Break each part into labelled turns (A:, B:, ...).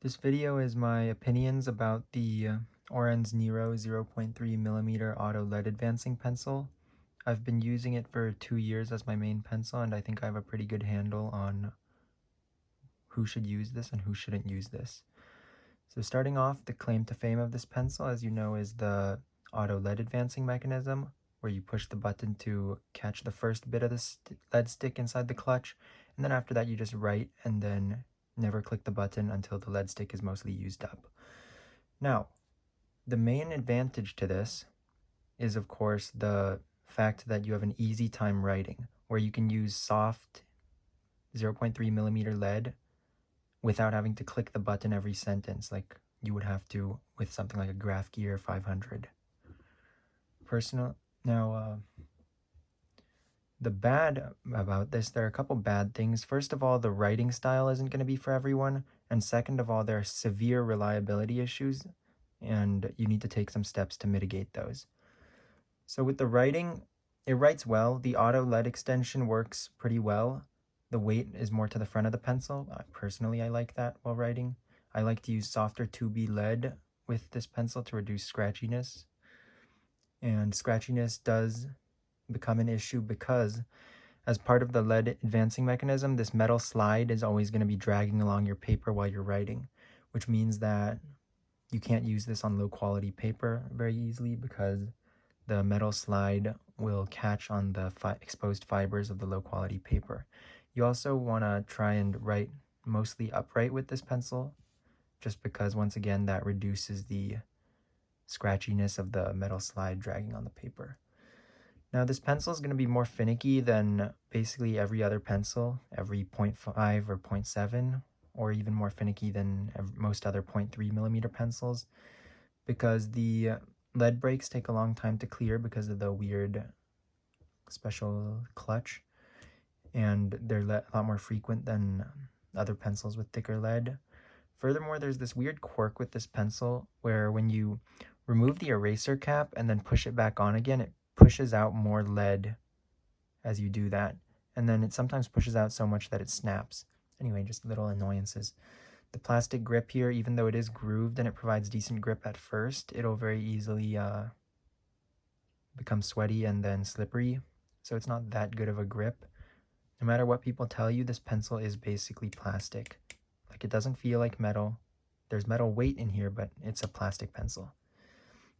A: This video is my opinions about the Orenz Nero 0.3mm auto lead advancing pencil. I've been using it for 2 years as my main pencil, and I think I have a pretty good handle on who should use this and who shouldn't use this. So starting off, the claim to fame of this pencil, as you know, is the auto lead advancing mechanism, where you push the button to catch the first bit of the lead stick inside the clutch, and then after that you just write and then never click the button until the lead stick is mostly used up. Now, the main advantage to this is, of course, the fact that you have an easy time writing, where you can use soft 0.3mm lead without having to click the button every sentence like you would have to with something like a Graph Gear 500. The bad about this, there are a couple bad things. First of all, the writing style isn't going to be for everyone, and second of all, there are severe reliability issues, and you need to take some steps to mitigate those. So with the writing, it writes well. The auto lead extension works pretty well. The weight is more to the front of the pencil. Personally, I like that while writing. I like to use softer 2B lead with this pencil to reduce scratchiness. And scratchiness does become an issue because as part of the lead advancing mechanism, this metal slide is always going to be dragging along your paper while you're writing, which means that you can't use this on low quality paper very easily because the metal slide will catch on the exposed fibers of the low quality paper. You also want to try and write mostly upright with this pencil, just because once again that reduces the scratchiness of the metal slide dragging on the paper. Now this pencil is going to be more finicky than basically every other pencil, every 0.5 or 0.7, or even more finicky than most other 0.3mm pencils, because the lead breaks take a long time to clear because of the weird special clutch, and they're a lot more frequent than other pencils with thicker lead. Furthermore, there's this weird quirk with this pencil where when you remove the eraser cap and then push it back on again, it pushes out more lead as you do that, and then it sometimes pushes out so much that it snaps. Anyway, just little annoyances. The plastic grip here, even though it is grooved and it provides decent grip at first, it'll very easily become sweaty and then slippery, so it's not that good of a grip. No matter what people tell you, this pencil is basically plastic. Like, it doesn't feel like metal. There's metal weight in here, but it's a plastic pencil.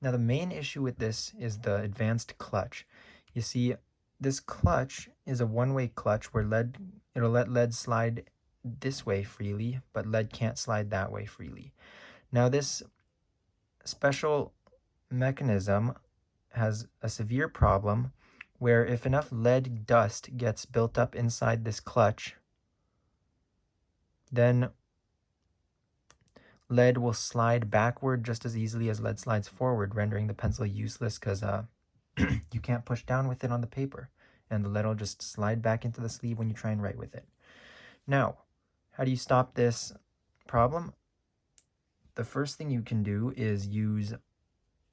A: Now, the main issue with this is the advanced clutch. You see, this clutch is a one-way clutch where it'll let lead slide this way freely, but lead can't slide that way freely. Now, this special mechanism has a severe problem where if enough lead dust gets built up inside this clutch, then lead will slide backward just as easily as lead slides forward, rendering the pencil useless because you can't push down with it on the paper, and the lead will just slide back into the sleeve when you try and write with it. Now, how do you stop this problem? The first thing you can do is use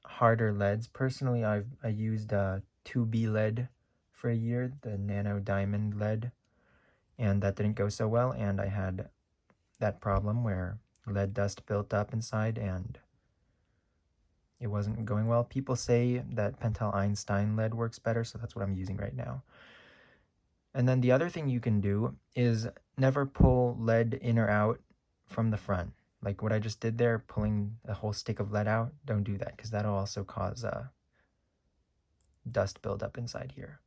A: harder leads. Personally, I used 2B lead for a year, the nano diamond lead, and that didn't go so well, and I had that problem where lead dust built up inside and it wasn't going well. People say that Pentel Einstein lead works better, so that's what I'm using right now. And then the other thing you can do is never pull lead in or out from the front. Like what I just did there, pulling a whole stick of lead out, don't do that because that'll also cause dust buildup inside here.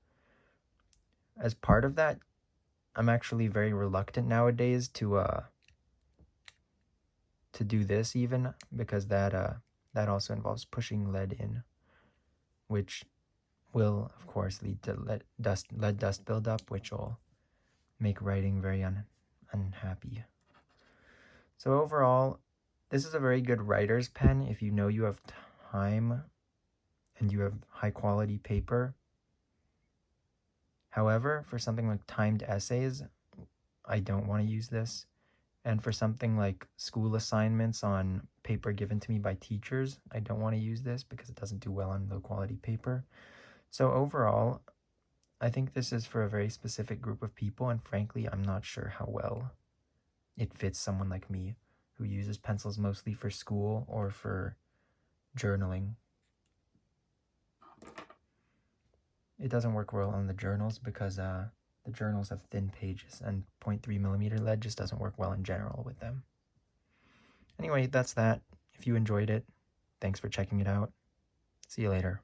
A: As part of that, I'm actually very reluctant nowadays to do this even, because that also involves pushing lead in, which will of course lead to lead dust buildup, which will make writing very unhappy. So overall, this is a very good writer's pen if you know you have time and you have high quality paper. However, for something like timed essays, I don't want to use this. And for something like school assignments on paper given to me by teachers, I don't want to use this because it doesn't do well on low quality paper. So overall, I think this is for a very specific group of people, and frankly, I'm not sure how well it fits someone like me. who uses pencils mostly for school or for journaling. It doesn't work well on the journals because the journals have thin pages, and 0.3mm lead just doesn't work well in general with them. Anyway, that's that. If you enjoyed it, thanks for checking it out. See you later.